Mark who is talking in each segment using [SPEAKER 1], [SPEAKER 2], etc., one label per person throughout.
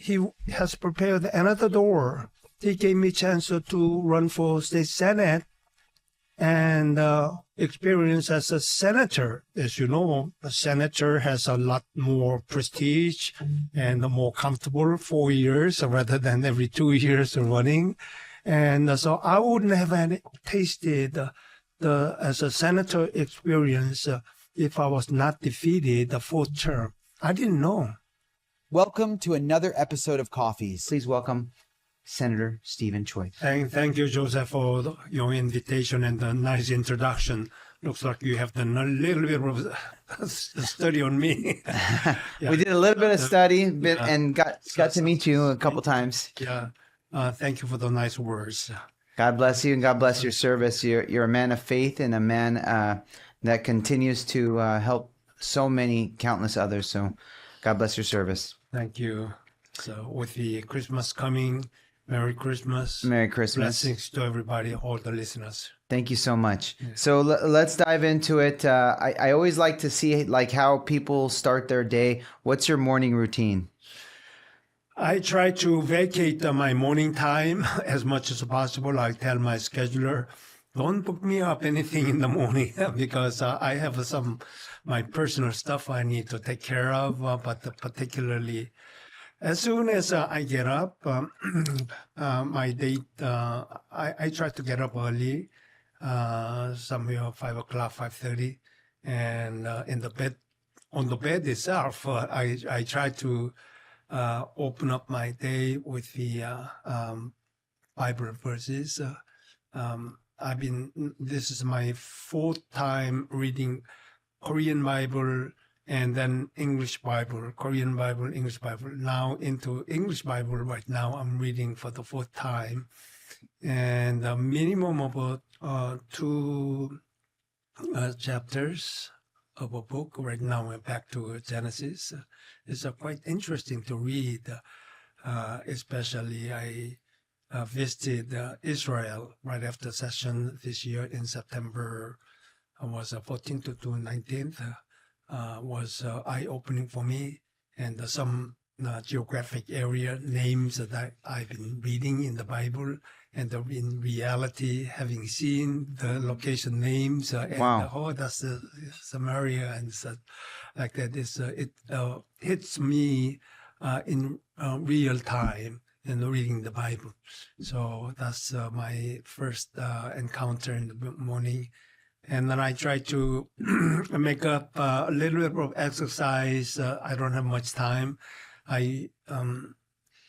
[SPEAKER 1] he has prepared another door. He gave me a chance to run for state senate and experience as a senator. As you know, a senator has a lot more prestige and more comfortable 4 years rather than every 2 years running. And so I wouldn't have tasted the as a senator experience if I was not defeated the fourth term. I didn't know.
[SPEAKER 2] Welcome to another episode of Coffeez. Please welcome Senator Steven Choi.
[SPEAKER 1] Thank you, Joseph, for your invitation and the nice introduction. Looks like you have done a little bit of study on me.
[SPEAKER 2] Yeah. We did a little bit of study and got to meet you a couple times.
[SPEAKER 1] Yeah. Thank you for the nice words.
[SPEAKER 2] God bless you and God bless your service. You're a man of faith and a man that continues to help so many countless others. So God bless your service.
[SPEAKER 1] Thank you. So with the Christmas coming, Merry Christmas.
[SPEAKER 2] Merry Christmas.
[SPEAKER 1] Blessings to everybody, all the listeners.
[SPEAKER 2] Thank you so much. Yeah. So let's dive into it. I always like to see like how people start their day. What's your morning routine?
[SPEAKER 1] I try to vacate my morning time as much as possible. I tell my scheduler, don't book me up anything in the morning because I have my personal stuff I need to take care of, but particularly as soon as I get up, my date, I try to get up early, somewhere 5 o'clock, 5:30, and on the bed itself, I try to open up my day with the Bible verses. This is my fourth time reading Korean Bible and then English Bible, Korean Bible, English Bible. Now into English Bible right now, I'm reading for the fourth time. And a minimum of 2 chapters of a book. Right now we're back to Genesis. It's quite interesting to read, especially I visited Israel right after session this year in September. I was 14th to 19th. Was eye-opening for me, and some geographic area names that I've been reading in the Bible, and in reality, having seen the location names, and
[SPEAKER 2] wow.
[SPEAKER 1] That's Samaria, and so, like that. It hits me in real time in reading the Bible. So that's my first encounter in the morning. And then I try to make up a little bit of exercise. I don't have much time. I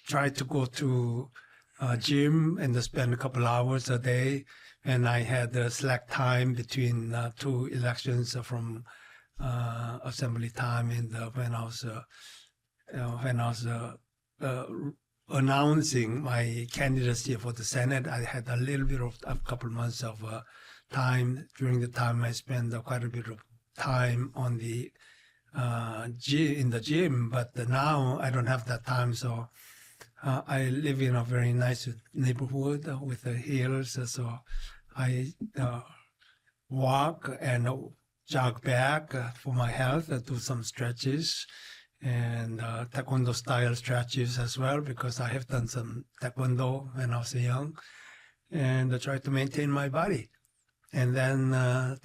[SPEAKER 1] try to go to gym and spend a couple hours a day. And I had slack time between 2 elections from assembly time and when I was announcing my candidacy for the Senate. I had a little bit of a couple months of time. During the time I spent quite a bit of time on the in the gym, but now I don't have that time. So I live in a very nice neighborhood with the hills, so I walk and jog back for my health, do some stretches and taekwondo style stretches as well, because I have done some taekwondo when I was young, and I try to maintain my body. And then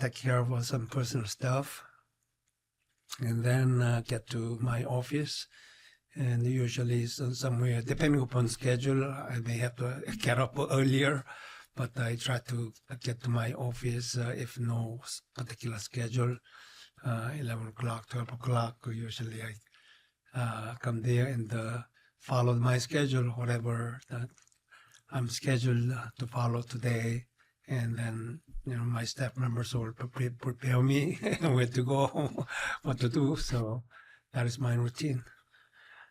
[SPEAKER 1] take care of some personal stuff, and then get to my office. And usually somewhere, depending upon schedule, I may have to get up earlier, but I try to get to my office if no particular schedule, 11 o'clock, 12 o'clock. Usually I come there and follow my schedule, whatever that I'm scheduled to follow today. And then, my staff members will prepare me where to go, what to do. So that is my routine.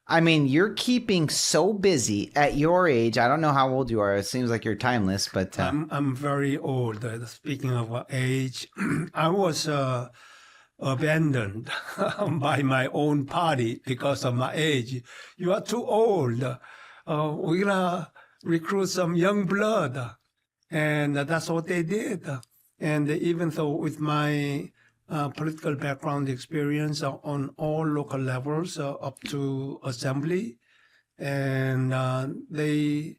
[SPEAKER 2] I mean, you're keeping so busy at your age. I don't know how old you are. It seems like you're timeless, but
[SPEAKER 1] I'm very old. Speaking of age, I was abandoned by my own party because of my age. You are too old. We're gonna recruit some young blood. And that's what they did. And even though with my political background experience on all local levels up to assembly, and they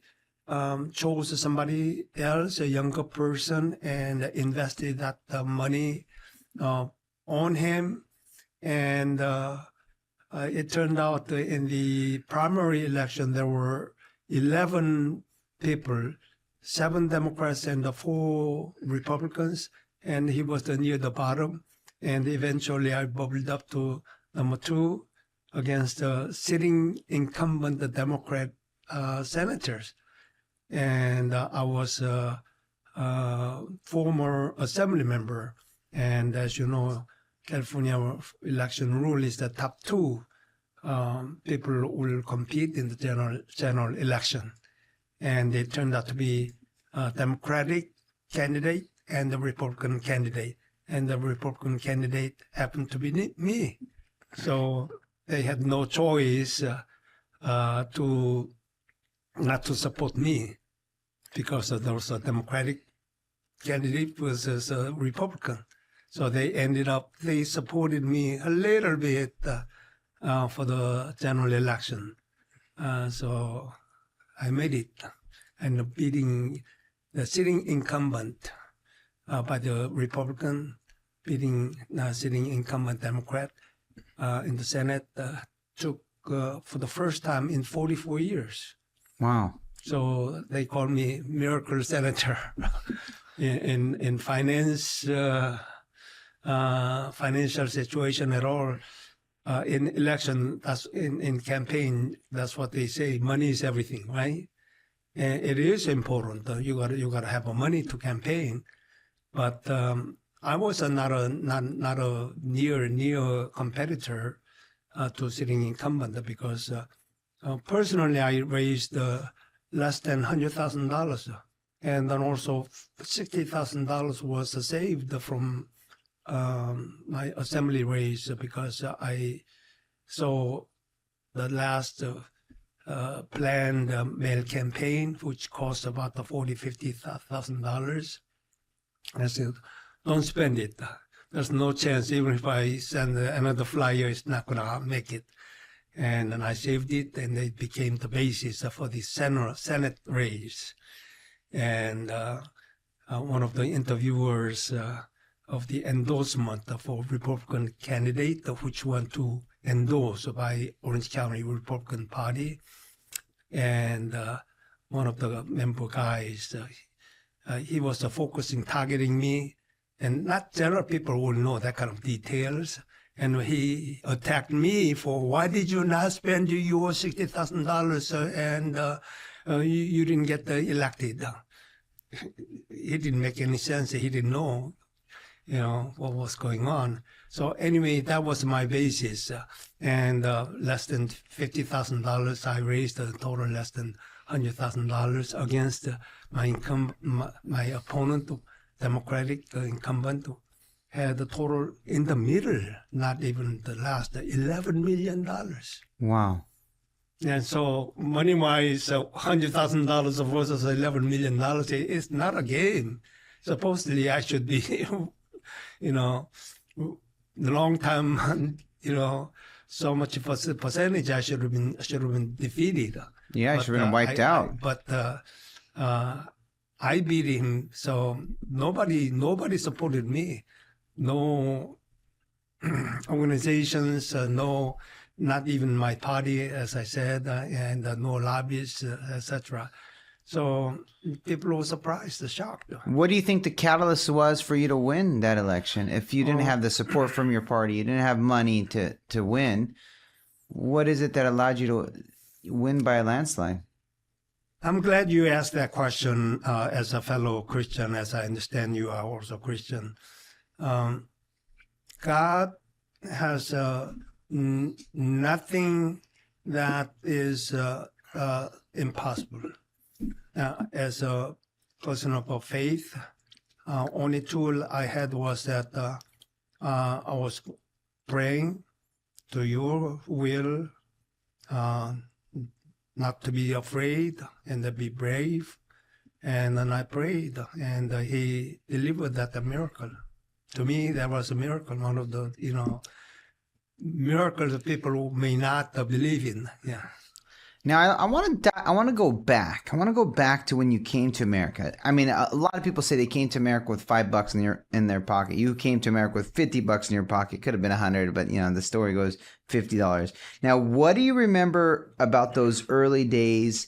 [SPEAKER 1] chose somebody else, a younger person, and invested that money on him. And it turned out in the primary election, there were 11 people, 7 Democrats and 4 Republicans, and he was near the bottom. And eventually I bubbled up to number 2 against sitting incumbent Democrat senators. And I was a former assembly member. And as you know, California election rule is the top 2 people will compete in the general election. And it turned out to be a Democratic candidate and the Republican candidate. And the Republican candidate happened to be me. So they had no choice to not to support me because there was a Democratic candidate versus a Republican. So they supported me a little bit for the general election. So I made it, and beating the sitting incumbent by the Republican, beating sitting incumbent Democrat in the Senate took for the first time in 44 years.
[SPEAKER 2] Wow.
[SPEAKER 1] So they call me miracle senator. in finance, financial situation at all. In election, that's in campaign, that's what they say. Money is everything, right? And it is important. You got to have money to campaign. But I was not a near competitor to sitting incumbent because personally I raised less than $100,000, and then also $60,000 was saved from my assembly raise because I saw the last planned mail campaign, which cost about $40,000-$50,000. I said, don't spend it. There's no chance, even if I send another flyer, it's not going to make it. And then I saved it, and it became the basis for the Senate race. And one of the interviewers of the endorsement for Republican candidate, which want to endorse by Orange County Republican Party, and one of the member guys, he was focusing, targeting me, and not general people will know that kind of details. And he attacked me for, why did you not spend your $60,000 and you didn't get elected? It didn't make any sense. He didn't know, what was going on. So anyway, that was my basis. And less than $50,000 I raised, a total less than $100,000 against my opponent, Democratic incumbent, had a total in the middle, not even the last, $11 million.
[SPEAKER 2] Wow.
[SPEAKER 1] And so money-wise, $100,000 versus $11 million, it's not a game. Supposedly I should be, long time, so much percentage I should have been defeated.
[SPEAKER 2] Yeah, I should have been wiped out.
[SPEAKER 1] But I beat him, so nobody supported me. No organizations, no, not even my party, as I said, and no lobbyists, etc. So people were surprised, shocked.
[SPEAKER 2] What do you think the catalyst was for you to win that election? If you didn't have the support from your party, you didn't have money to win, what is it that allowed you to win by a landslide?
[SPEAKER 1] I'm glad you asked that question as a fellow Christian, as I understand you are also Christian. God has nothing that is impossible. As a person of faith, only tool I had was that I was praying to your will, not to be afraid and to be brave. And then I prayed, and he delivered that miracle. To me, that was a miracle, one of the, miracles that people may not believe in. Yeah.
[SPEAKER 2] Now, I want to I want to go back. I want to go back to when you came to America. I mean, a lot of people say they came to America with $5 in their pocket. You came to America with $50 in your pocket. Could have been 100, but the story goes $50. Now, what do you remember about those early days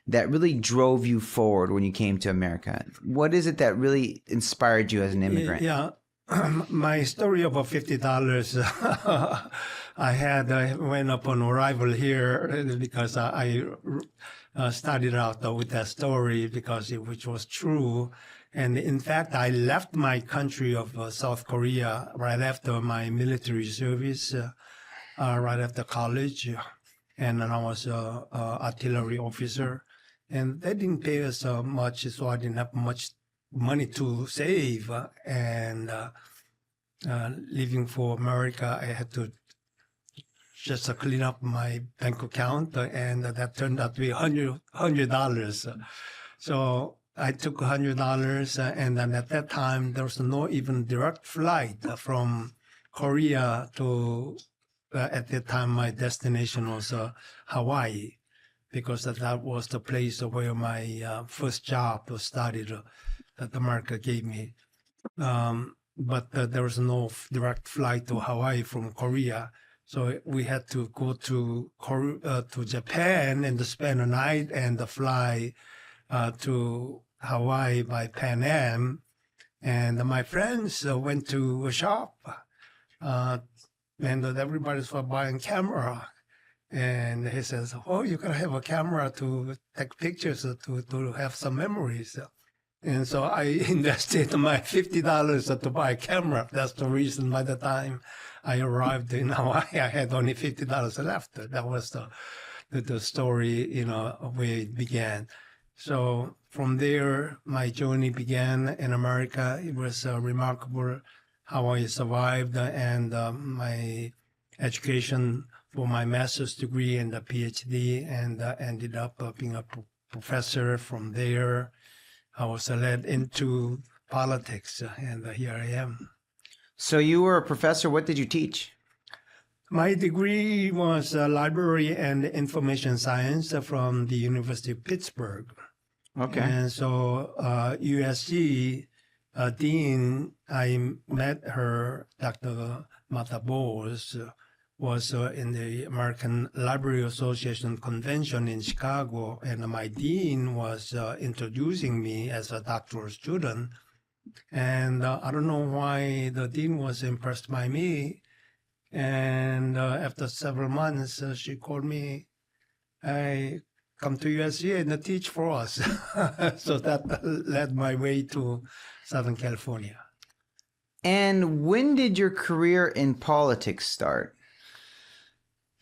[SPEAKER 2] that really drove you forward when you came to America? What is it that really inspired you as an immigrant?
[SPEAKER 1] Yeah. My story about $50, I went upon arrival here because I started out with that story which was true. And in fact, I left my country of South Korea right after my military service, right after college. And then I was an artillery officer. And they didn't pay us much, so I didn't have much money to save, and leaving for America, I had to just clean up my bank account, and that turned out to be $100. So I took $100, and then at that time there was no even direct flight from Korea to. At that time, my destination was Hawaii, because that was the place where my first job was started. That America gave me. But there was no direct flight to Hawaii from Korea. So we had to go to Japan and to spend a night and fly to Hawaii by Pan Am. And my friends went to a shop, and everybody's buying camera. And he says, "Oh, you gotta have a camera to take pictures to have some memories." And so I invested my $50 to buy a camera. That's the reason by the time I arrived in Hawaii, I had only $50 left. That was the story, where it began. So from there, my journey began in America. It was remarkable how I survived, and my education for my master's degree and a PhD, and ended up being a professor. From there, I was led into politics, and here I am.
[SPEAKER 2] So you were a professor. What did you teach?
[SPEAKER 1] My degree was library and information science from the University of Pittsburgh.
[SPEAKER 2] Okay.
[SPEAKER 1] And so USC dean, I met her, Dr. Mata Bose, was in the American Library Association convention in Chicago, and my dean was introducing me as a doctoral student. And I don't know why the dean was impressed by me. And after several months, she called me, "I come to USC and teach for us." So that led my way to Southern California.
[SPEAKER 2] And when did your career in politics start?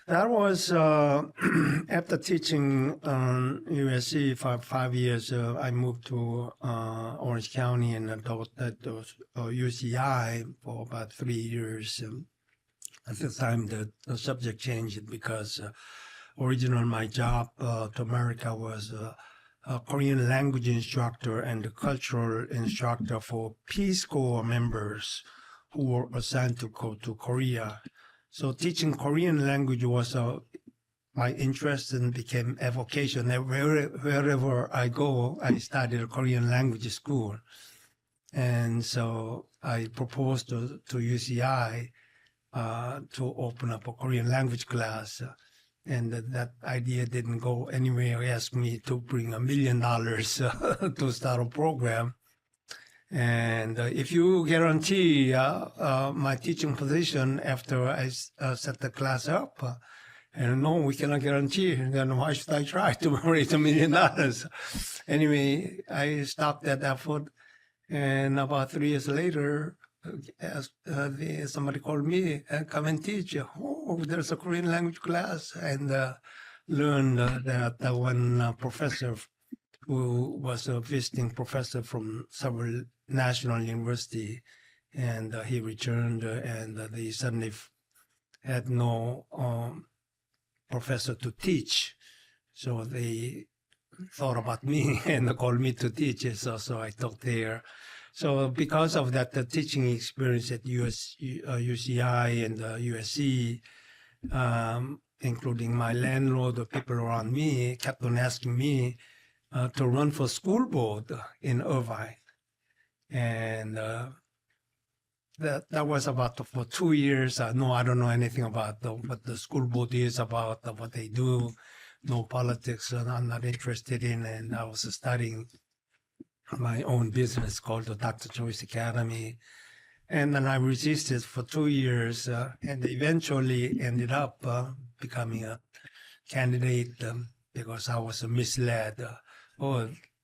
[SPEAKER 1] That was after teaching USC for 5 years. I moved to Orange County and taught at UCI for about 3 years. At the time, the subject changed because originally my job to America was a Korean language instructor and a cultural instructor for Peace Corps members who were assigned to go to Korea. So teaching Korean language was my interest and became a vocation. Wherever I go, I studied a Korean language school. And so I proposed to UCI to open up a Korean language class. And that idea didn't go anywhere. He asked me to bring $1 million to start a program. And if you guarantee my teaching position after I set the class up, and no, we cannot guarantee, then why should I try to raise $1 million? Anyway, I stopped that effort, and about 3 years later, somebody called me and come and teach. Oh, there's a Korean language class, and learned that one professor who was a visiting professor from several national university, and he returned, and they suddenly had no professor to teach. So they thought about me and called me to teach. So I taught there. So because of that, the teaching experience at UCI and USC, including my landlord, the people around me, kept on asking me to run for school board in Irvine. And that was about for 2 years. No, I don't know anything about what the school board is about, what they do. No politics, and I'm not interested in. And I was studying my own business called the Dr. Choi's Academy. And then I resisted for 2 years and eventually ended up becoming a candidate because I was misled.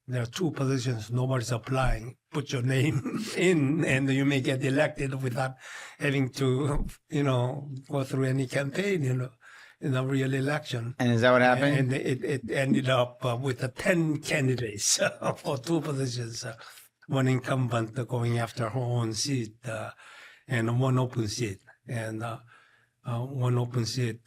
[SPEAKER 1] There are 2 positions, nobody's applying. Put your name in and you may get elected without having to, go through any campaign, in a real election.
[SPEAKER 2] And is that what happened?
[SPEAKER 1] And it ended up with 10 candidates for 2 positions. One incumbent going after her own seat and one open seat. And one open seat,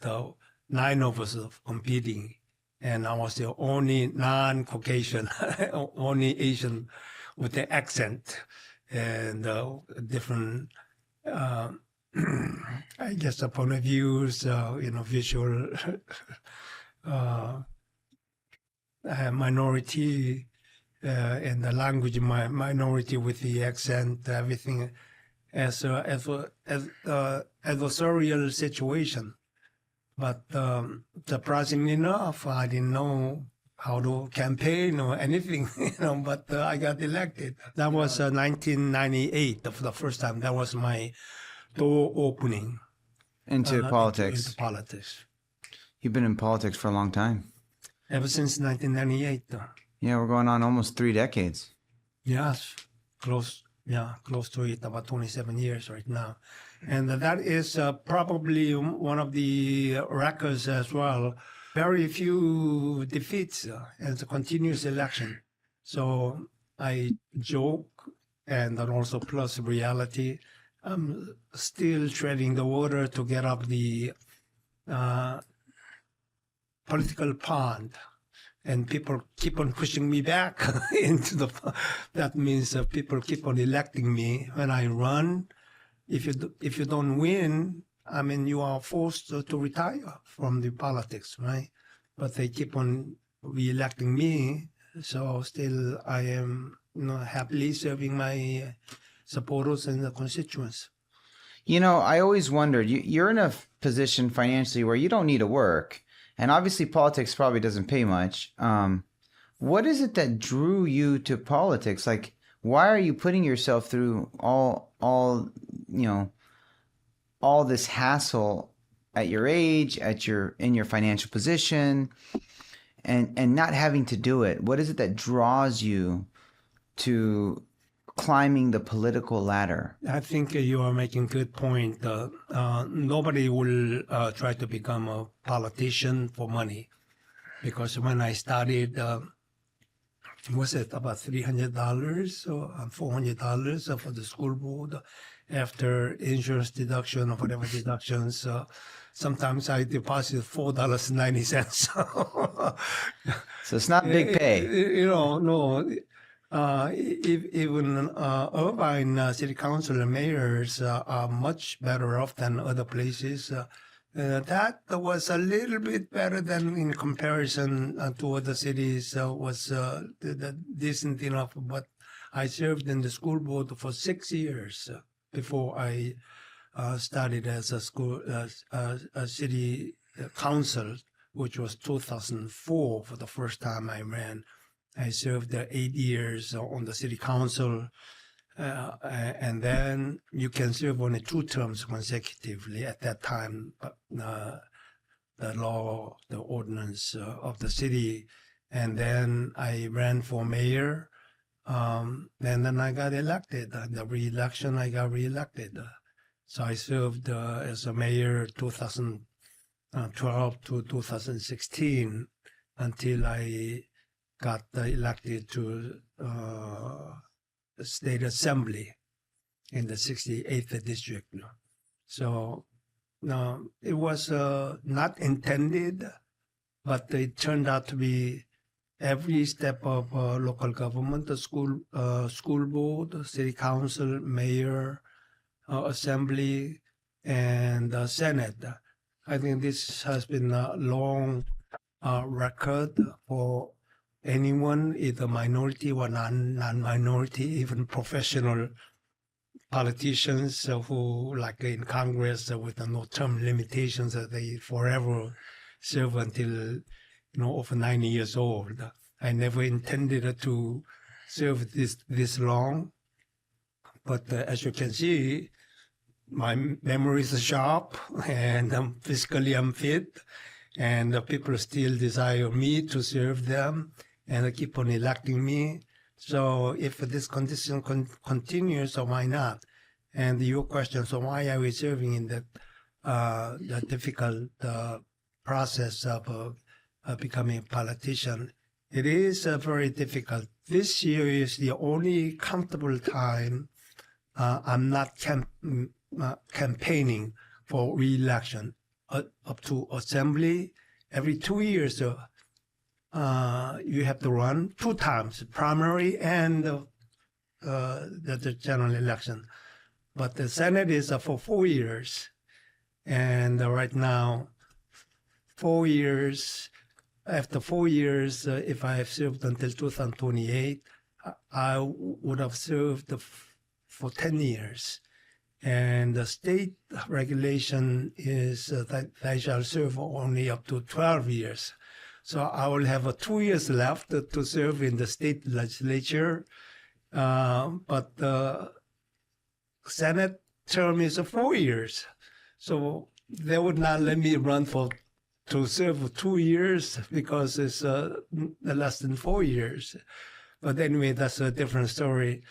[SPEAKER 1] 9 of us competing. And I was the only non-Caucasian, only Asian with an accent and different, I guess, the point of views, visual minority and the language minority with the accent, everything as a surreal situation. But surprisingly enough, I didn't know how to campaign or anything, but I got elected. That was 1998 for the first time. That was my door opening.
[SPEAKER 2] Into politics.
[SPEAKER 1] Into politics.
[SPEAKER 2] You've been in politics for a long time.
[SPEAKER 1] Ever since 1998.
[SPEAKER 2] Yeah, we're going on almost 3 decades.
[SPEAKER 1] Yes, close to it, about 27 years right now. And that is probably one of the records as well. Very few defeats and it's a continuous election. So I joke, and then also plus reality, I'm still treading the water to get up the political pond. And people keep on pushing me back that means people keep on electing me when I run. If you don't win, I mean, you are forced to retire from the politics, right? But they keep on re-electing me, so still I am happily serving my supporters and the constituents.
[SPEAKER 2] I always wondered, you're in a position financially where you don't need to work. And obviously politics probably doesn't pay much. What is it that drew you to politics? Like, why are you putting yourself through all this hassle at your age, in your financial position, and not having to do it? What is it that draws you to climbing the political ladder?
[SPEAKER 1] I think you are making a good point. Nobody will try to become a politician for money, because when I started, was it about $300 or $400 for the school board after insurance deduction or whatever deductions? Sometimes I deposit $4.90.
[SPEAKER 2] So it's not big pay.
[SPEAKER 1] No. Even Irvine City Council and mayors are much better off than other places. That was a little bit better than in comparison to other cities. Was decent enough, but I served in the school board for 6 years before I started as a city council, which was 2004 for the first time I ran. I served 8 years on the city council, and then you can serve only 2 terms consecutively at that time. The law, the ordinance of the city, and then I ran for mayor, and then I got elected. The re-election, I got re-elected. So I served as a mayor 2012 to 2016 until I got elected to the state assembly in the 68th district. So it was not intended, but it turned out to be every step of local government, the school board, city council, mayor, assembly, and Senate. I think this has been a long record for anyone, either minority or non-minority, even professional politicians who, like in Congress, with no term limitations, they forever serve until over 90 years old. I never intended to serve this long, but as you can see, my memory is sharp, and physically I'm fit, and people still desire me to serve them, and they keep on electing me. So if this condition continues, so why not? And your question, so why are we serving in the difficult process of becoming a politician? It is very difficult. This year is the only comfortable time I'm not campaigning for re-election. Up to assembly, every 2 years, you have to run 2 times, primary and the general election. But the Senate is for 4 years. And right now, 4 years, after 4 years, if I have served until 2028, I would have served for 10 years. And the state regulation is that I shall serve only up to 12 years. So I will have 2 years left to serve in the state legislature. But the Senate term is 4 years. So they would not let me run to serve for 2 years because it's less than 4 years. But anyway, that's a different story.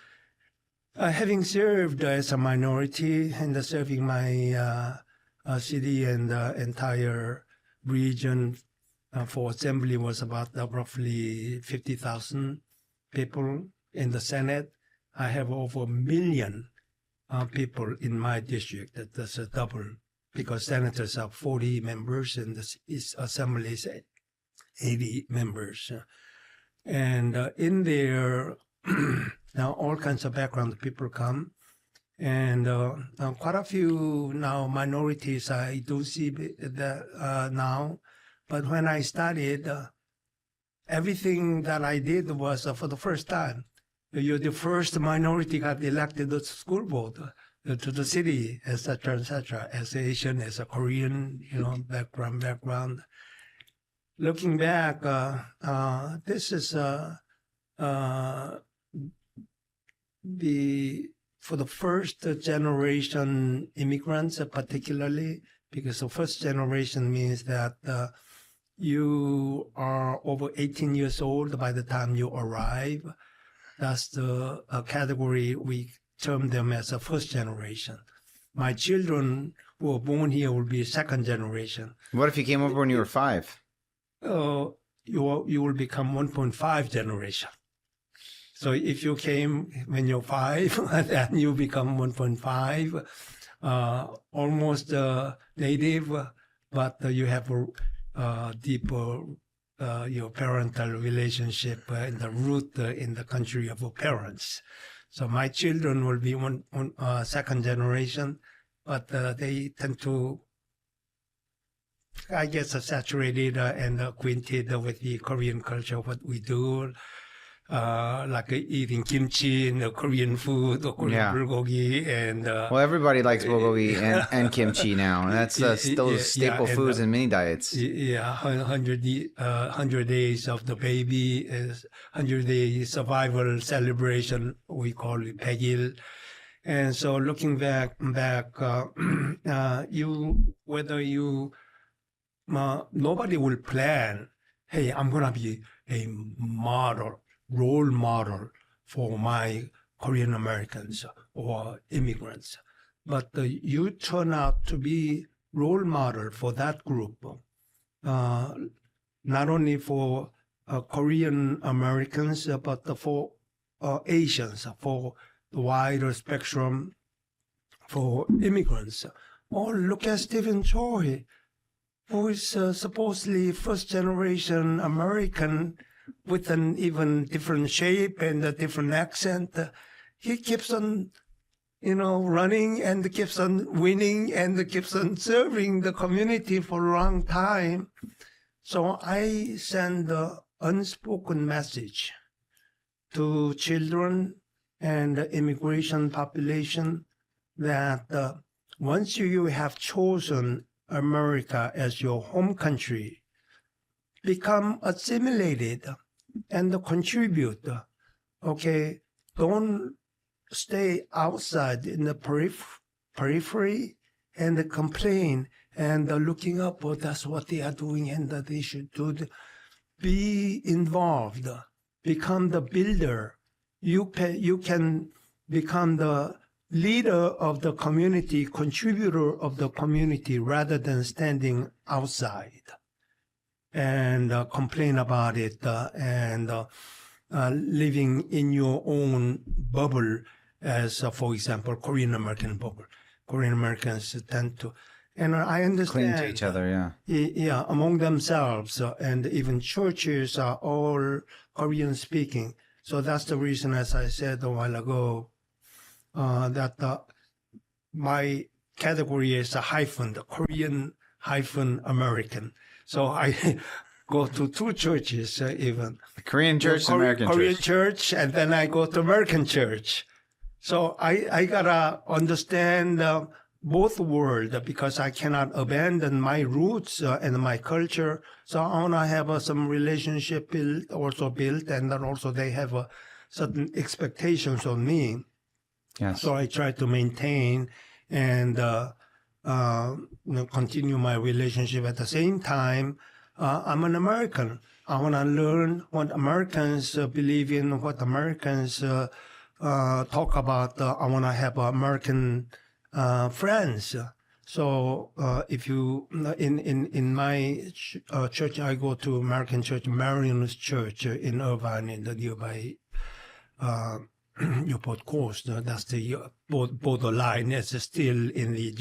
[SPEAKER 1] Having served as a minority and serving my city and the entire region for assembly was about roughly 50,000 people in the Senate. I have over 1 million people in my district. That's a double, because senators have 40 members and the assembly is 80 members. And in there, now all kinds of background people come, and quite a few now minorities I do see that now. But when I started, everything that I did was for the first time. You're the first minority got elected to the school board, to the city, etc., etc. As Asian, as a Korean, background. Looking back, this is for the first generation immigrants, particularly, because the first generation means that you are over 18 years old by the time you arrive. That's the category we term them as a first generation. My children who were born here will be second generation.
[SPEAKER 2] What if you came over when you were 5?
[SPEAKER 1] You will become 1.5 generation. So if you came when you're 5, then you become 1.5, almost native, but you have a deeper your parental relationship in the root in the country of your parents. So my children will be second generation, but they tend to, I guess, saturated and acquainted with the Korean culture, what we do, like eating kimchi and Korean food or Korean bulgogi. And
[SPEAKER 2] well, everybody likes bulgogi and kimchi now, and that's those staple foods in many diets.
[SPEAKER 1] Yeah, 100 days of the baby is 100-day survival celebration. We call it Pegil. And so looking back, nobody will plan, hey, I'm going to be a role model for my Korean Americans or immigrants. But you turn out to be role model for that group, not only for Korean Americans, but for Asians, for the wider spectrum, for immigrants. Oh, look at Steven Choi, who is supposedly first-generation American with an even different shape and a different accent. He keeps on running and keeps on winning and keeps on serving the community for a long time. So I send the unspoken message to children and the immigration population that once you have chosen America as your home country, become assimilated and contribute. Okay, don't stay outside in the periphery and complain and looking up, oh, that's what they are doing and that they should do. Be involved, become the builder. You can become the leader of the community, contributor of the community, rather than standing outside and complain about it and living in your own bubble, as for example, Korean American bubble. Korean Americans tend to, and I understand,
[SPEAKER 2] Cling to each other,
[SPEAKER 1] yeah, among themselves, and even churches are all Korean speaking. So that's the reason, as I said a while ago, that my category is a hyphen, the Korean hyphen American. So I go to two churches even.
[SPEAKER 2] The Korean church, the American
[SPEAKER 1] Korean
[SPEAKER 2] church.
[SPEAKER 1] church, and then I go to American church. So I gotta understand both worlds because I cannot abandon my roots and my culture. So I wanna have some relationship built, and then also they have certain expectations on me.
[SPEAKER 2] Yes.
[SPEAKER 1] So I try to maintain and continue my relationship. At the same time, I'm an American. I want to learn what Americans believe in, what Americans talk about. I want to have American friends. So if you in my church, I go to American church, Marion's Church in Irvine, in the nearby Newport Coast. That's the borderline. It's still in the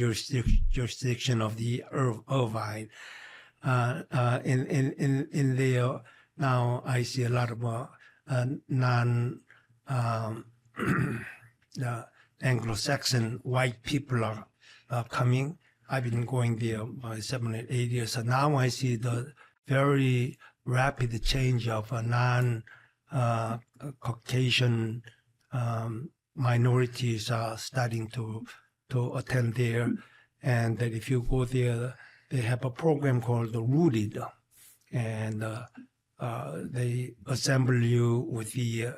[SPEAKER 1] jurisdiction of the Irvine. In there now, I see a lot of non Anglo-Saxon white people are coming. I've been going there by 7 or 8 years, and now I see the very rapid change of non-Caucasian minorities are starting to attend there, and that if you go there, they have a program called the Rooted, and they assemble you with the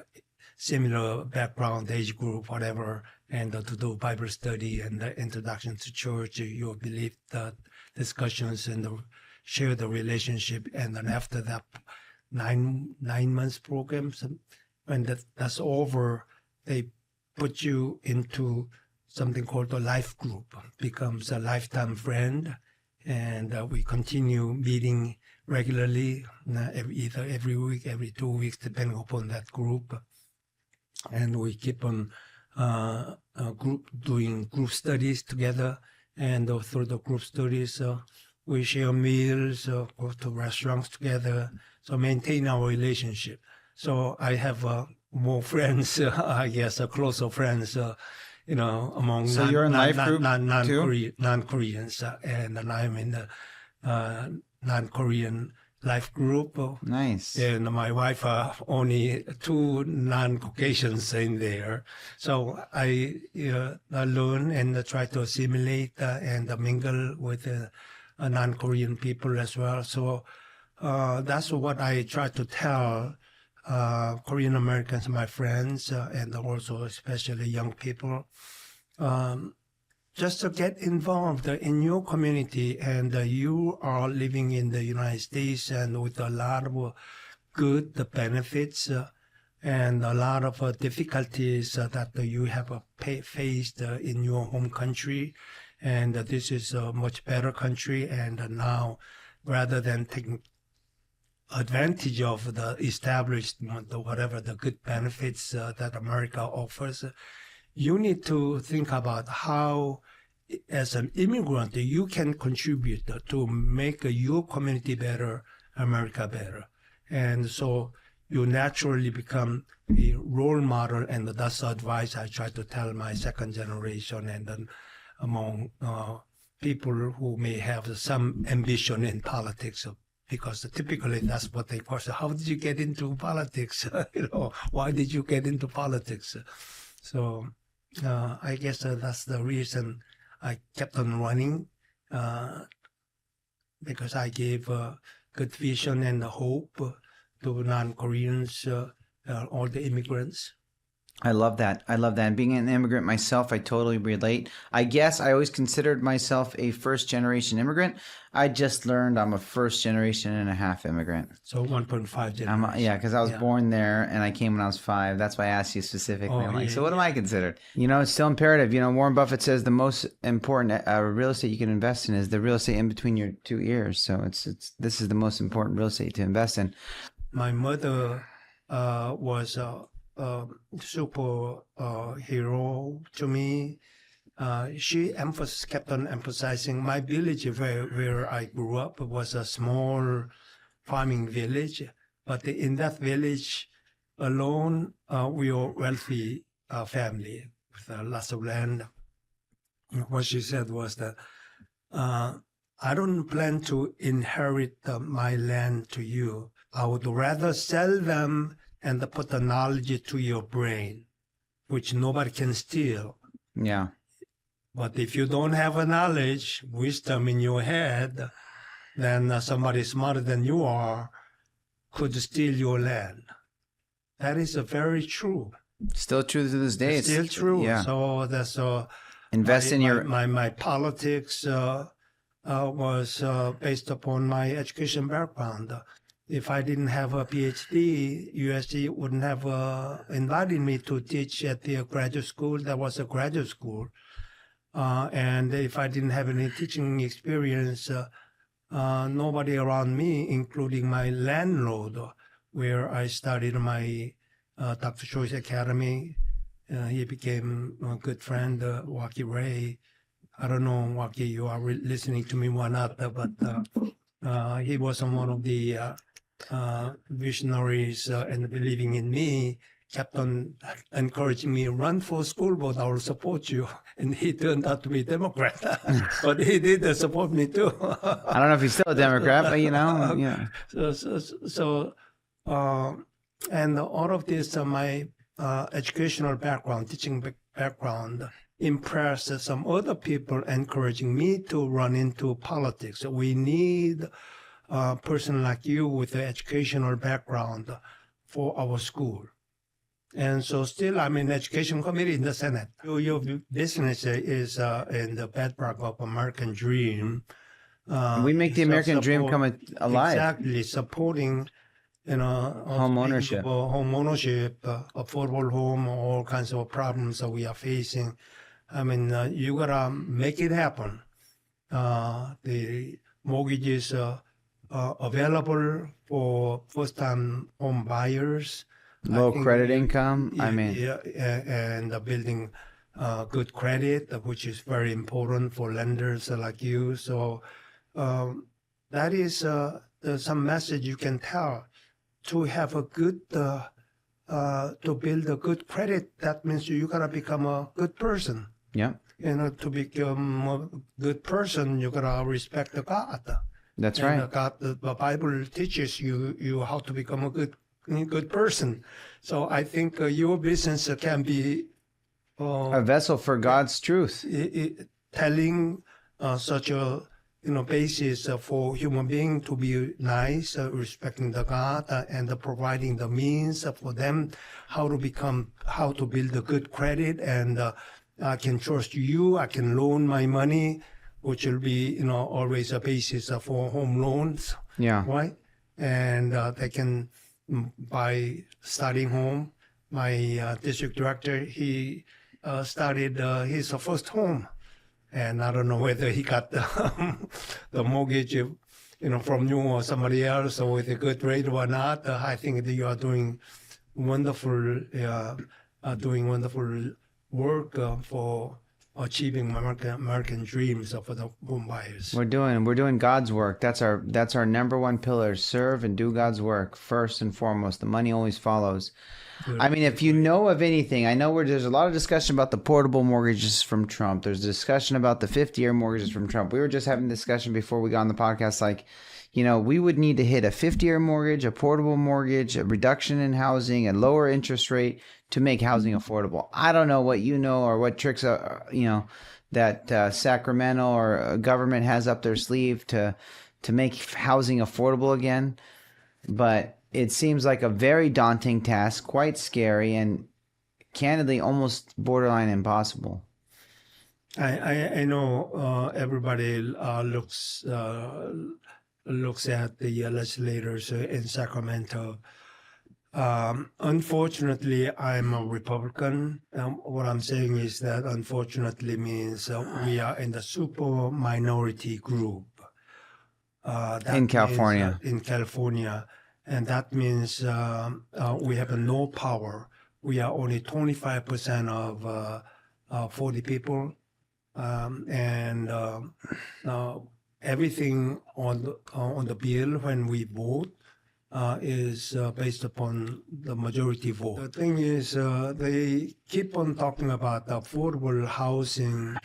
[SPEAKER 1] similar background, age group, whatever, and to do Bible study and the introduction to church, your belief discussions, and share the relationship. And then after that, nine months program, when that's over, they put you into something called a life group, becomes a lifetime friend. And we continue meeting regularly, either every week, every 2 weeks, depending upon that group. And we keep on doing group studies together. And through the group studies, we share meals, go to restaurants together, so maintain our relationship. So I have more friends, I guess, closer friends, among
[SPEAKER 2] so you're in life group
[SPEAKER 1] non-Koreans, and I'm in the non-Korean life group.
[SPEAKER 2] Nice.
[SPEAKER 1] And my wife only 2 non-Caucasians in there. So I learn and try to assimilate and mingle with non-Korean people as well. So that's what I try to tell Korean Americans, my friends, and also especially young people, just to get involved in your community. And you are living in the United States and with a lot of good benefits and a lot of difficulties that you have faced in your home country. And this is a much better country. And now, rather than taking advantage of the establishment, whatever the good benefits that America offers, you need to think about how, as an immigrant, you can contribute to make your community better, America better. And so you naturally become a role model, and that's the advice I try to tell my second generation, and then among people who may have some ambition in politics, because typically that's what they question. How did you get into politics? Why did you get into politics? So I guess that's the reason I kept on running, because I gave good vision and hope to non-Koreans, all the immigrants.
[SPEAKER 2] I love that. I love that. And being an immigrant myself, I totally relate. I guess I always considered myself a first-generation immigrant. I just learned I'm a first-generation and a half immigrant.
[SPEAKER 1] So 1.5 generations.
[SPEAKER 2] Yeah, because I was born there and I came when I was 5. That's why I asked you specifically. I'm like, so what am I considered? It's still imperative. Warren Buffett says the most important real estate you can invest in is the real estate in between your 2 ears. So this is the most important real estate to invest in.
[SPEAKER 1] My mother was super hero to me. She kept on emphasizing my village where I grew up was a small farming village, but in that village alone, we were wealthy family with lots of land. What she said was that I don't plan to inherit my land to you. I would rather sell them and put the knowledge to your brain, which nobody can steal.
[SPEAKER 2] Yeah.
[SPEAKER 1] But if you don't have a knowledge, wisdom in your head, then somebody smarter than you are could steal your land. That is very true.
[SPEAKER 2] Still true to this day.
[SPEAKER 1] It's still true.
[SPEAKER 2] Yeah.
[SPEAKER 1] So that's
[SPEAKER 2] invest in your
[SPEAKER 1] my politics was based upon my education background. If I didn't have a PhD, USC wouldn't have invited me to teach at the graduate school. That was a graduate school. And if I didn't have any teaching experience, nobody around me, including my landlord, where I studied my Dr. Choi's Academy, he became a good friend, Waki Ray. I don't know, Waki, you are listening to me or not, but he was one of the visionaries and believing in me, kept on encouraging me, run for school board, I will support you. And he turned out to be a Democrat. But he did support me too.
[SPEAKER 2] I don't know if he's still a Democrat, but yeah.
[SPEAKER 1] So and all of this, my educational background, teaching background, impressed some other people, encouraging me to run into politics. We need a person like you with an educational background for our school. And so still I'm in education committee in the Senate. Your business is in the bedrock of American dream.
[SPEAKER 2] We make the American dream come alive.
[SPEAKER 1] Exactly, supporting,
[SPEAKER 2] home ownership,
[SPEAKER 1] affordable home, all kinds of problems that we are facing. I mean, you gotta make it happen. The mortgages available for first-time home buyers.
[SPEAKER 2] Low credit income.
[SPEAKER 1] And building good credit, which is very important for lenders like you. So that is some message you can tell. To have a good, to build a good credit, that means you gotta become a good person.
[SPEAKER 2] Yeah.
[SPEAKER 1] To become a good person, you gotta respect the God.
[SPEAKER 2] That's right.
[SPEAKER 1] God, the Bible teaches you how to become a good person. So I think your business can be
[SPEAKER 2] a vessel for God's truth.
[SPEAKER 1] Telling such a basis for human being to be nice, respecting the God, and providing the means for them how to build a good credit, and I can trust you. I can loan my money, which will be always a basis for home loans.
[SPEAKER 2] Yeah.
[SPEAKER 1] Right, and they can. By starting home, my district director, he started his first home, and I don't know whether he got the mortgage, from you or somebody else, or with a good rate or not. I think that you are doing wonderful work for achieving American dreams for the home buyers.
[SPEAKER 2] We're doing God's work. That's our number one pillar. Serve and do God's work first and foremost. The money always follows. I mean, if you know of anything, I know there's a lot of discussion about the portable mortgages from Trump. There's discussion about the 50-year mortgages from Trump. We were just having a discussion before we got on the podcast, like, you know, we would need to hit a 50-year mortgage, a portable mortgage, a reduction in housing, a lower interest rate to make housing affordable. I don't know what you know or what tricks, that Sacramento or government has up their sleeve to make housing affordable again. But it seems like a very daunting task, quite scary, and candidly almost borderline impossible.
[SPEAKER 1] I know everybody looks at the legislators in Sacramento. Unfortunately, I'm a Republican. What I'm saying is that unfortunately means we are in the super minority group.
[SPEAKER 2] In California.
[SPEAKER 1] In California. And that means we have no power. We are only 25% of 40 people. And everything on the bill when we vote is based upon the majority vote. The thing is, they keep on talking about affordable housing,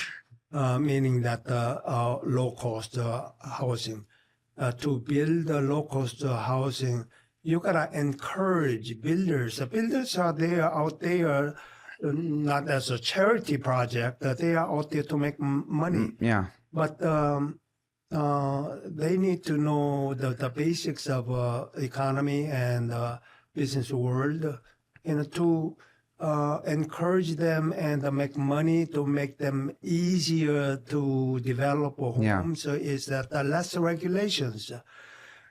[SPEAKER 1] meaning that low-cost housing. To build low-cost housing, you gotta encourage builders. The builders are out there, not as a charity project. They are out there to make money.
[SPEAKER 2] Yeah.
[SPEAKER 1] But they need to know the basics of economy and business world, to encourage them and make money to make them easier to develop homes. Is that less regulations,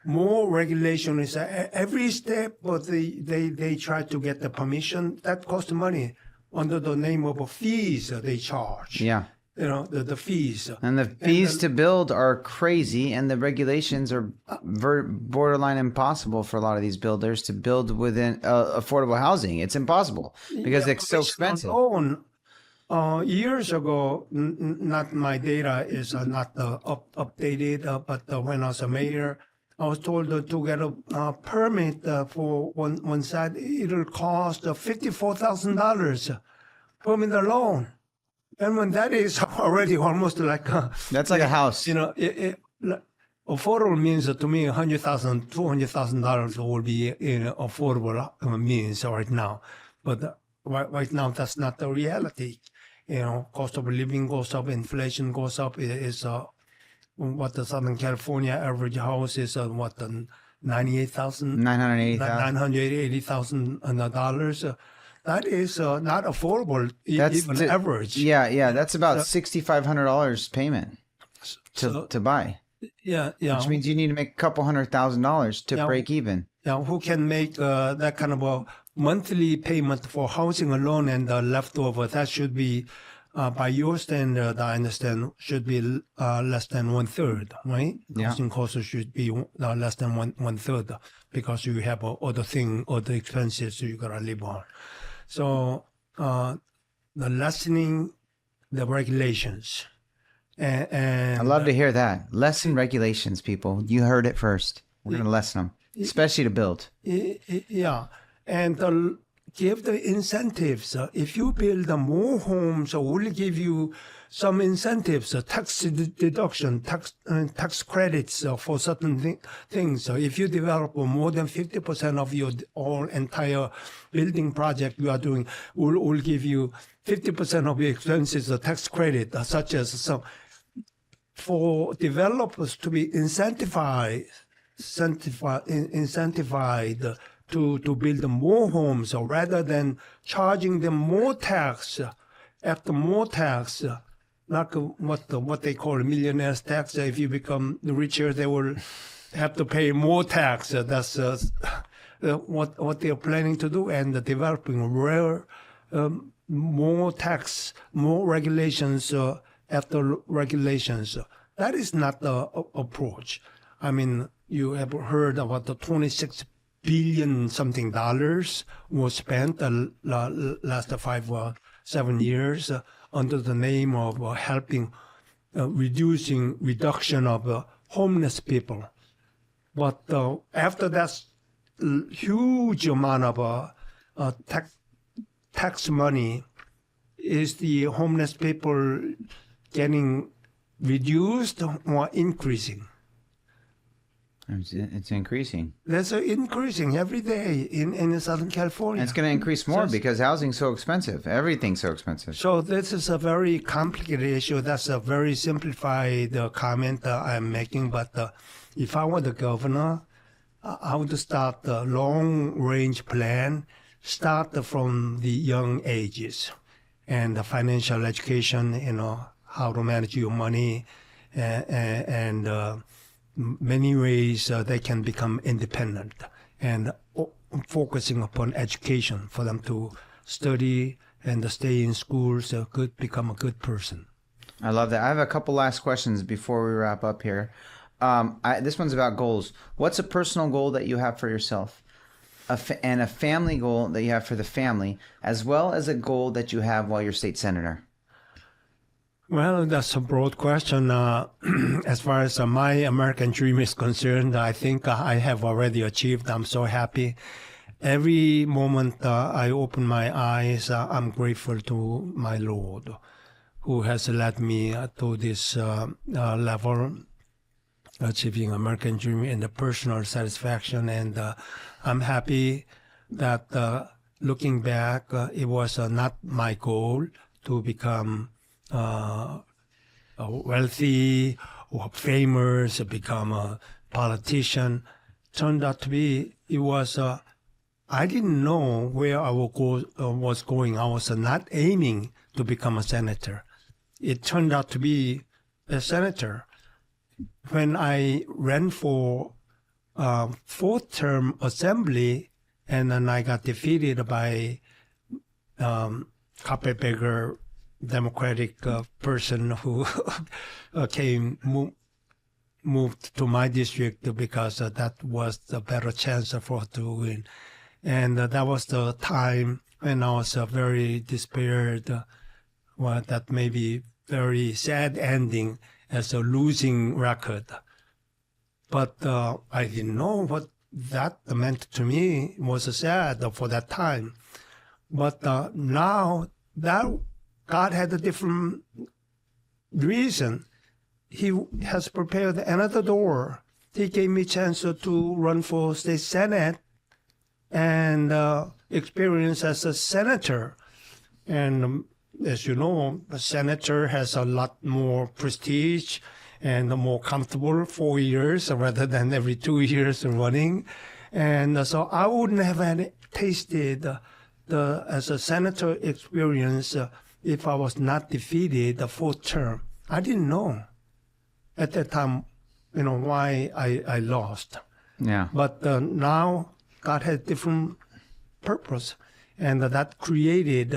[SPEAKER 1] more regulation is every step, but they try to get the permission that costs money under the name of fees they charge.
[SPEAKER 2] Yeah.
[SPEAKER 1] You know, the fees.
[SPEAKER 2] And the fees to build are crazy, and the regulations are borderline impossible for a lot of these builders to build within affordable housing. It's impossible because it's so expensive.
[SPEAKER 1] Years ago, not my data is not updated, but when I was a mayor, I was told to get a permit for one side. It'll cost $54,000 permit alone. And when that is already almost like
[SPEAKER 2] that's like a house.
[SPEAKER 1] You know, affordable means to me $100,000, $200,000 will be affordable means right now. But right now that's not the reality. You know, cost of living goes up, inflation goes up. It is what the Southern California average house is $980,000. That is not affordable, even average.
[SPEAKER 2] Yeah. That's about $6,500 payment to buy.
[SPEAKER 1] Yeah.
[SPEAKER 2] Which means you need to make a couple $100,000 to break even.
[SPEAKER 1] Yeah, who can make that kind of a monthly payment for housing alone, and the leftover, that should be, by your standard, I understand, should be less than 1/3, right?
[SPEAKER 2] Yeah.
[SPEAKER 1] Housing costs should be less than 1/3 because you have other expenses you gotta live on. So the lessening the regulations. And
[SPEAKER 2] I love to hear that. Lessen regulations, people. You heard it first. We're going to lessen them, especially to build.
[SPEAKER 1] Yeah. And give the incentives. If you build more homes, we'll give you some incentives, tax deduction, tax credits for certain things. So if you develop more than 50% of your entire building project you are doing, we'll give you 50% of your expenses, a tax credit, such as some, for developers to be incentivized to build more homes, so rather than charging them more tax after more tax, like what they call millionaire's tax. If you become richer, they will have to pay more tax. That's what they're planning to do, and developing more tax, more regulations after regulations. That is not the approach. I mean, you have heard about the $26 billion something dollars was spent the last 7 years under the name of helping reduction of homeless people. But after that huge amount of tax money, is the homeless people getting reduced or increasing?
[SPEAKER 2] It's increasing.
[SPEAKER 1] That's increasing every day in Southern California.
[SPEAKER 2] And it's going to increase more because housing's so expensive. Everything's so expensive.
[SPEAKER 1] So this is a very complicated issue. That's a very simplified comment I'm making. But if I were the governor, I would start the long-range plan, start from the young ages, and the financial education, how to manage your money, and many ways they can become independent, and focusing upon education for them to study and stay in schools, become a good person.
[SPEAKER 2] I love that. I have a couple last questions before we wrap up here. This one's about goals. What's a personal goal that you have for yourself, and a family goal that you have for the family, as well as a goal that you have while you're state senator?
[SPEAKER 1] Well, that's a broad question. As far as my American dream is concerned, I think I have already achieved. I'm so happy. Every moment I open my eyes, I'm grateful to my Lord, who has led me to this level, achieving American dream and the personal satisfaction. And I'm happy that looking back, it was not my goal to become wealthy or famous, become a politician. Turned out to be, it was, I didn't know where I was going. I was not aiming to become a senator. It turned out to be a senator. When I ran for fourth term assembly, and then I got defeated by carpetbagger Democratic person who moved to my district because that was the better chance for her to win. And that was the time when I was very despaired. That may be very sad ending as a losing record. But I didn't know what that meant to me. It was sad for that time. But now that God had a different reason. He has prepared another door. He gave me a chance to run for state senate and experience as a senator. And as you know, a senator has a lot more prestige and more comfortable 4 years rather than every 2 years running. And so I wouldn't have tasted as a senator experience if I was not defeated the fourth term. I didn't know at that time, why I lost.
[SPEAKER 2] Yeah.
[SPEAKER 1] But now God had different purpose, and that created,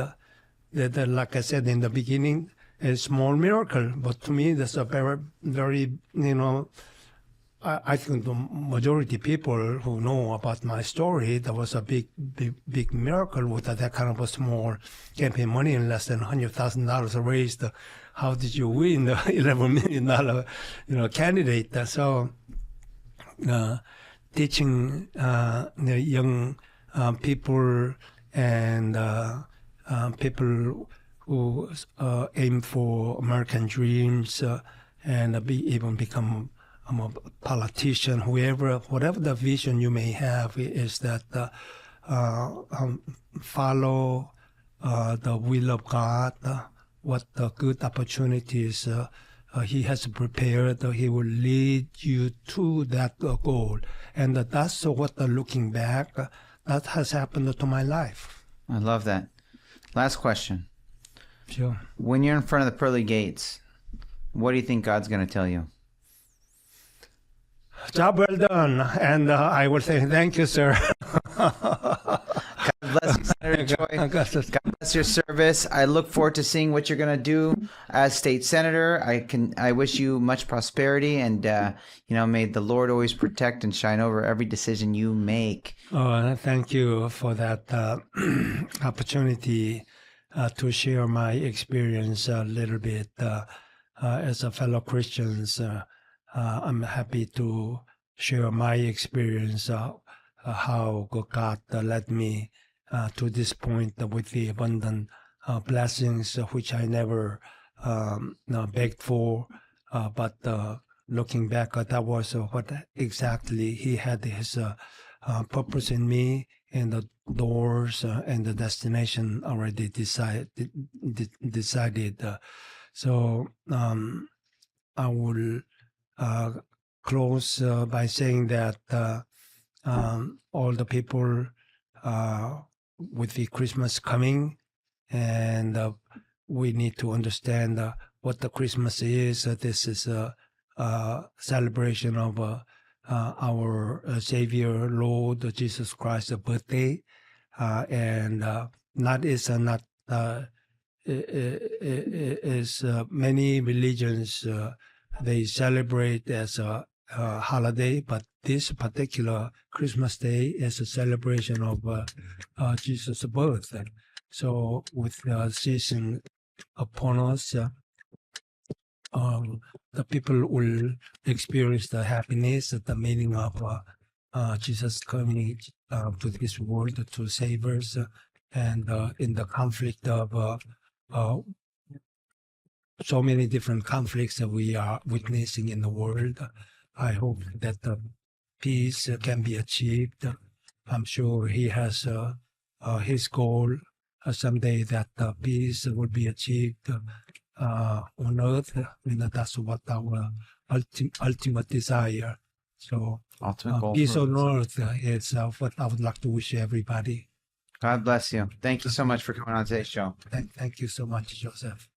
[SPEAKER 1] like I said in the beginning, a small miracle. But to me, that's a very, very, I think the majority of people who know about my story, that was a big miracle with that kind of a small campaign money in less than $100,000 raised. How did you win the $11 million, candidate? So teaching the young people and people who aim for American dreams and even become a politician, whatever the vision you may have, is that follow the will of God, what the good opportunities He has prepared. He will lead you to that goal. And that's what, looking back, that has happened to my life.
[SPEAKER 2] I love that. Last question.
[SPEAKER 1] Sure.
[SPEAKER 2] When you're in front of the pearly gates, what do you think God's going to tell you?
[SPEAKER 1] Job well done, and I will say thank you, sir.
[SPEAKER 2] God bless you, Senator Choi. God bless your service. I look forward to seeing what you're going to do as state senator. I wish you much prosperity, and may the Lord always protect and shine over every decision you make.
[SPEAKER 1] Oh, thank you for that opportunity. to share my experience a little bit. As a fellow Christians, I'm happy to share my experience, how God led me to this point with the abundant blessings which I never begged for, but looking back, that was what exactly He had His purpose in me, and the doors and the destination already decided. So I will close by saying that all the people with the Christmas coming, and we need to understand what the Christmas is. This is a celebration of our Savior, Lord Jesus Christ's birthday, and not is many religions they celebrate as a holiday, but this particular Christmas Day is a celebration of Jesus' birth. So with the season upon us, the people will experience the happiness, the meaning of Jesus coming to this world to save us, and in the conflict of so many different conflicts that we are witnessing in the world, I hope that the peace can be achieved. I'm sure He has His goal someday that peace will be achieved on earth, and that's what our ultimate desire. So
[SPEAKER 2] Ultimate goal.
[SPEAKER 1] peace
[SPEAKER 2] for
[SPEAKER 1] on
[SPEAKER 2] us.
[SPEAKER 1] earth is what I would like to wish everybody.
[SPEAKER 2] God bless you. Thank you so much for coming on today's show.
[SPEAKER 1] Thank you so much, Joseph.